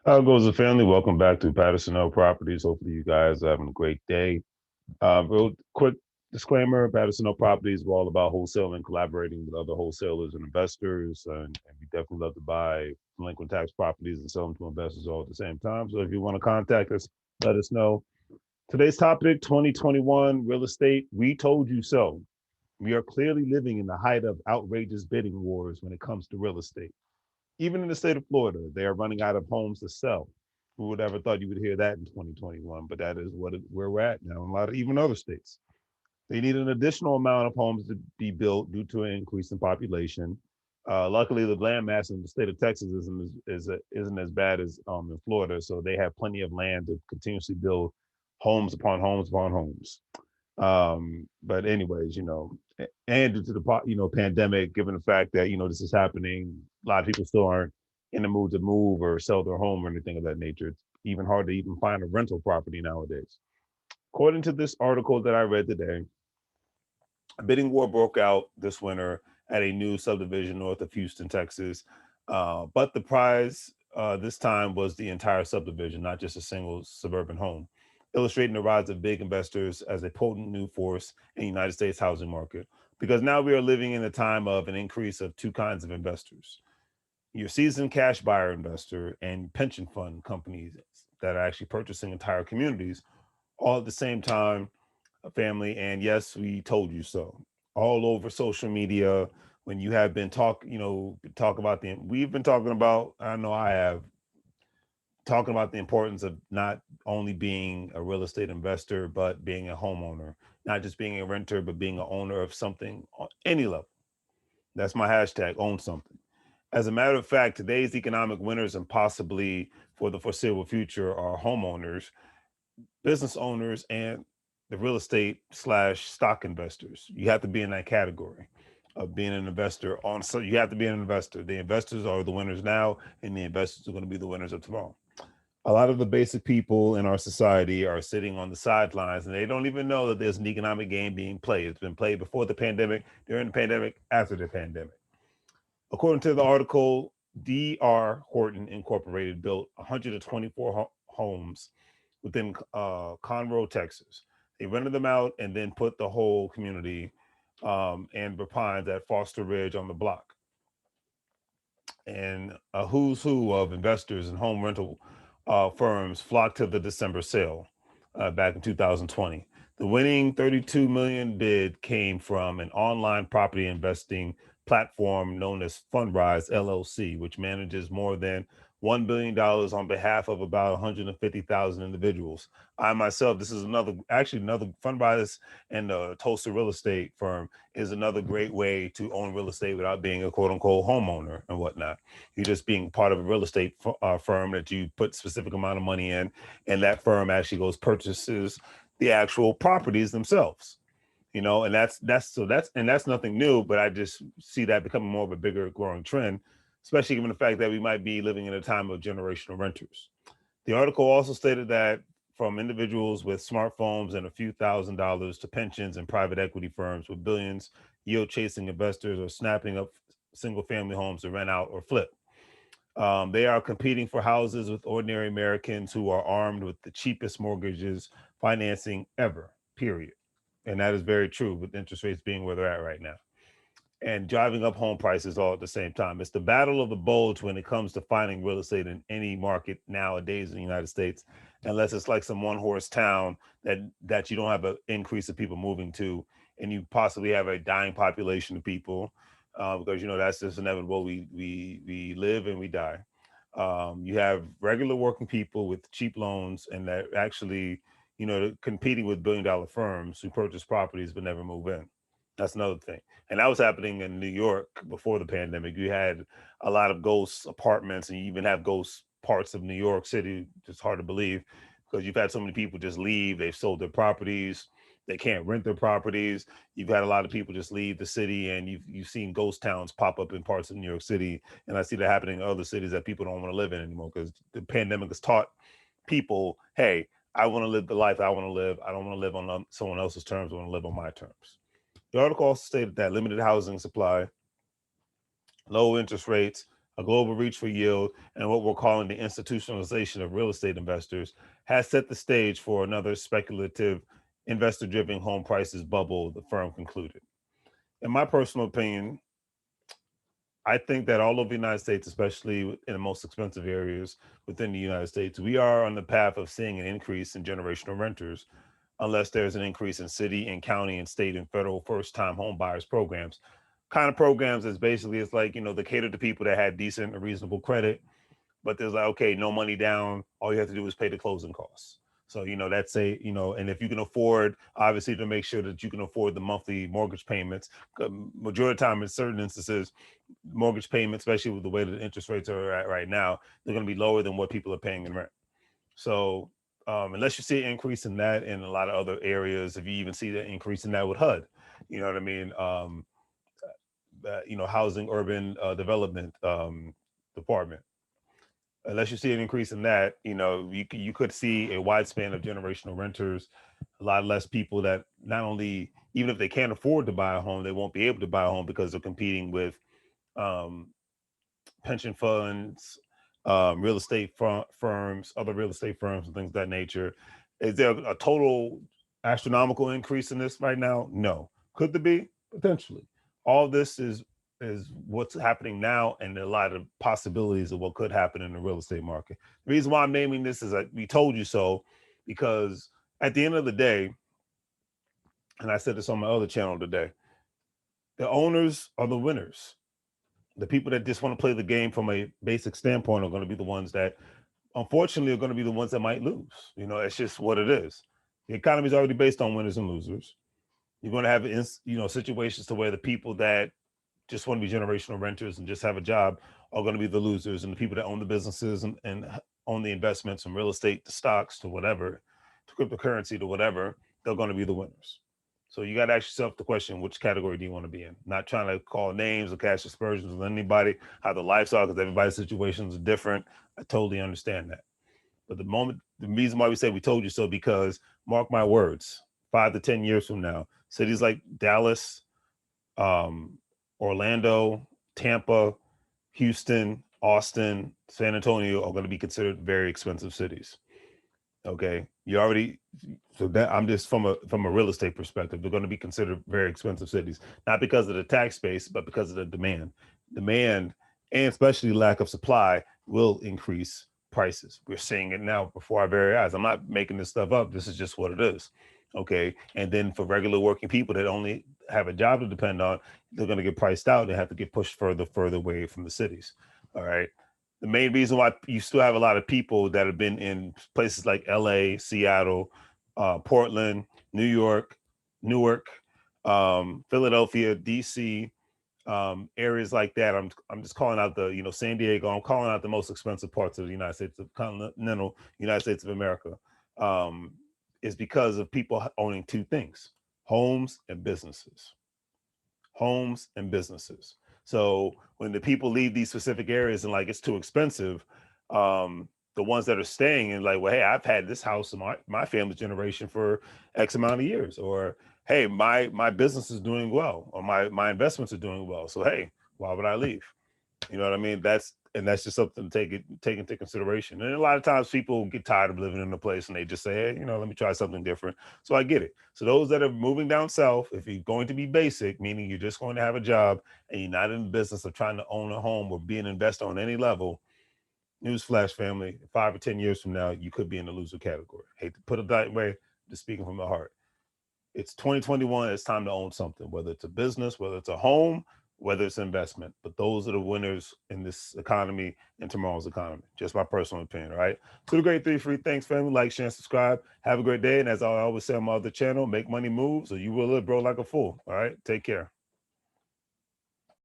How goes the family? Welcome back to Patterson L Properties. Hopefully, you guys are having a great day. Real quick disclaimer: Patterson L Properties, we're all about wholesaling, collaborating with other wholesalers and investors, and we definitely love to buy delinquent tax properties and sell them to investors all at the same time. So, if you want to contact us, let us know. Today's topic: 2021 real estate. We told you so. We are clearly living in the height of outrageous bidding wars when it comes to real estate. Even in the state of Florida, they are running out of homes to sell. Who would ever thought you would hear that in 2021? But that is where we're at now in a lot of even other states. They need an additional amount of homes to be built due to an increase in population. Luckily, the land mass in the state of Texas isn't as bad as in Florida, so they have plenty of land to continuously build homes upon homes upon homes. But anyways, and due to the pandemic, given the fact that this is happening, a lot of people still aren't in the mood to move or sell their home or anything of that nature. It's even hard to even find a rental property nowadays. According to this article that I read today, a bidding war broke out this winter at a new subdivision north of Houston, Texas. But the prize this time was the entire subdivision, not just a single suburban home, illustrating the rise of big investors as a potent new force in the United States housing market. Because now we are living in a time of an increase of two kinds of investors: your seasoned cash buyer investor and pension fund companies that are actually purchasing entire communities all at the same time, a family. And yes, we told you so. All over social media, when you have been talk about we've been talking about, I know I have, talking about the importance of not only being a real estate investor, but being a homeowner, not just being a renter, but being an owner of something on any level. That's my hashtag, own something. As a matter of fact, today's economic winners and possibly for the foreseeable future are homeowners, business owners, and the real estate slash stock investors. You have to be in that category of being an investor on. So you have to be an investor. The investors are the winners now, and the investors are going to be the winners of tomorrow. A lot of the basic people in our society are sitting on the sidelines and they don't even know that there's an economic game being played. It's been played before the pandemic, during the pandemic, after the pandemic. According to the article, D.R. Horton Incorporated built 124 homes within Conroe, Texas. They rented them out and then put the whole community and Pines at Foster Ridge on the block. And a who's who of investors and home rental firms flocked to the December sale back in 2020. The winning 32 million bid came from an online property investing platform known as Fundrise LLC, which manages more than $1 billion on behalf of about 150,000 individuals. I myself, this is another Fundrise and Tulsa real estate firm is another great way to own real estate without being a quote unquote homeowner and whatnot. You're just being part of a real estate firm that you put specific amount of money in, and that firm actually goes purchases the actual properties themselves. And that's nothing new, but I just see that becoming more of a bigger growing trend, especially given the fact that we might be living in a time of generational renters. The article also stated that from individuals with smartphones and a few $1,000s to pensions and private equity firms with billions, yield chasing investors are snapping up single family homes to rent out or flip. They are competing for houses with ordinary Americans who are armed with the cheapest mortgages financing ever, period. And that is very true with interest rates being where they're at right now and driving up home prices all at the same time. It's the battle of the bulge when it comes to finding real estate in any market nowadays in the United States, unless it's like some one horse town that you don't have an increase of people moving to, and you possibly have a dying population of people, because that's just inevitable. We live and we die. You have regular working people with cheap loans, and that actually competing with billion-dollar firms who purchase properties but never move in. That's another thing. And that was happening in New York before the pandemic. You had a lot of ghost apartments, and you even have ghost parts of New York City. It's hard to believe because you've had so many people just leave. They've sold their properties. They can't rent their properties. You've had a lot of people just leave the city, and you've seen ghost towns pop up in parts of New York City. And I see that happening in other cities that people don't want to live in anymore because the pandemic has taught people, hey, I want to live the life I want to live. I don't want to live on someone else's terms. I want to live on my terms. The article also stated that limited housing supply, low interest rates, a global reach for yield, and what we're calling the institutionalization of real estate investors has set the stage for another speculative, investor driven home prices bubble, the firm concluded. In my personal opinion, I think that all over the United States, especially in the most expensive areas within the United States, we are on the path of seeing an increase in generational renters, unless there's an increase in city and county and state and federal first time home buyers programs. Kind of programs is basically, it's like, they cater to people that had decent or reasonable credit, but there's like, okay, no money down. All you have to do is pay the closing costs. So, that's and if you can afford, obviously, to make sure that you can afford the monthly mortgage payments, majority of the time in certain instances, mortgage payments, especially with the way that the interest rates are at right now, they're going to be lower than what people are paying in rent. So, unless you see an increase in that in a lot of other areas, if you even see the increase in that with HUD, you know what I mean? Housing Urban Development Department, unless you see an increase in that, you could see a wide span of generational renters, a lot less people that not only, even if they can't afford to buy a home, they won't be able to buy a home because they're competing with um, pension funds, real estate firms, other real estate firms, and things of that nature. Is there a total astronomical increase in this right now? No. Could there be? Potentially. All this is what's happening now, and a lot of possibilities of what could happen in the real estate market. The reason why I'm naming this is that we told you so, because at the end of the day, and I said this on my other channel today, the owners are the winners. The people that just want to play the game from a basic standpoint are going to be the ones that, unfortunately, are going to be the ones that might lose. It's just what it is. The economy is already based on winners and losers. You're going to have, situations to where the people that just want to be generational renters and just have a job are going to be the losers, and the people that own the businesses and own the investments from real estate to stocks to whatever, to cryptocurrency to whatever, they're going to be the winners. So you got to ask yourself the question, which category do you want to be in? Not trying to call names or cast aspersions with anybody, how the lives are, because everybody's situations are different. I totally understand that. But the reason why we say we told you so, because mark my words, 5 to 10 years from now, cities like Dallas, Orlando, Tampa, Houston, Austin, San Antonio are going to be considered very expensive cities. Okay, you already, so that I'm just from a real estate perspective, they're going to be considered very expensive cities, not because of the tax base, but because of the demand, and especially lack of supply will increase prices. We're seeing it now before our very eyes. I'm not making this stuff up. This is just what it is. Okay, and then for regular working people that only have a job to depend on, they're going to get priced out. They have to get pushed further away from the cities. All right, the main reason why you still have a lot of people that have been in places like LA, Seattle, Portland, New York, Newark, Philadelphia, DC, areas like that. I'm just calling out the, San Diego. I'm calling out the most expensive parts of the United States, of continental United States of America, is because of people owning two things: homes and businesses. Homes and businesses. So when the people leave these specific areas and like it's too expensive, the ones that are staying and like, well, hey, I've had this house in my family's generation for X amount of years, or hey, my business is doing well, or my investments are doing well. So hey, why would I leave? You know what I mean? That's just something to take into consideration. And a lot of times people get tired of living in a place and they just say, hey, let me try something different. So I get it. So those that are moving down south, if you're going to be basic, meaning you're just going to have a job and you're not in the business of trying to own a home or be an investor on any level, newsflash family, 5 or 10 years from now, you could be in the loser category. Hate to put it that way, just speaking from the heart. It's 2021. It's time to own something, whether it's a business, whether it's a home, whether it's investment. But those are the winners in this economy and tomorrow's economy. Just my personal opinion. All right. To the great three free. Thanks, family. Like, share, and subscribe. Have a great day. And as I always say on my other channel, make money moves or you will live, bro, like a fool. All right. Take care.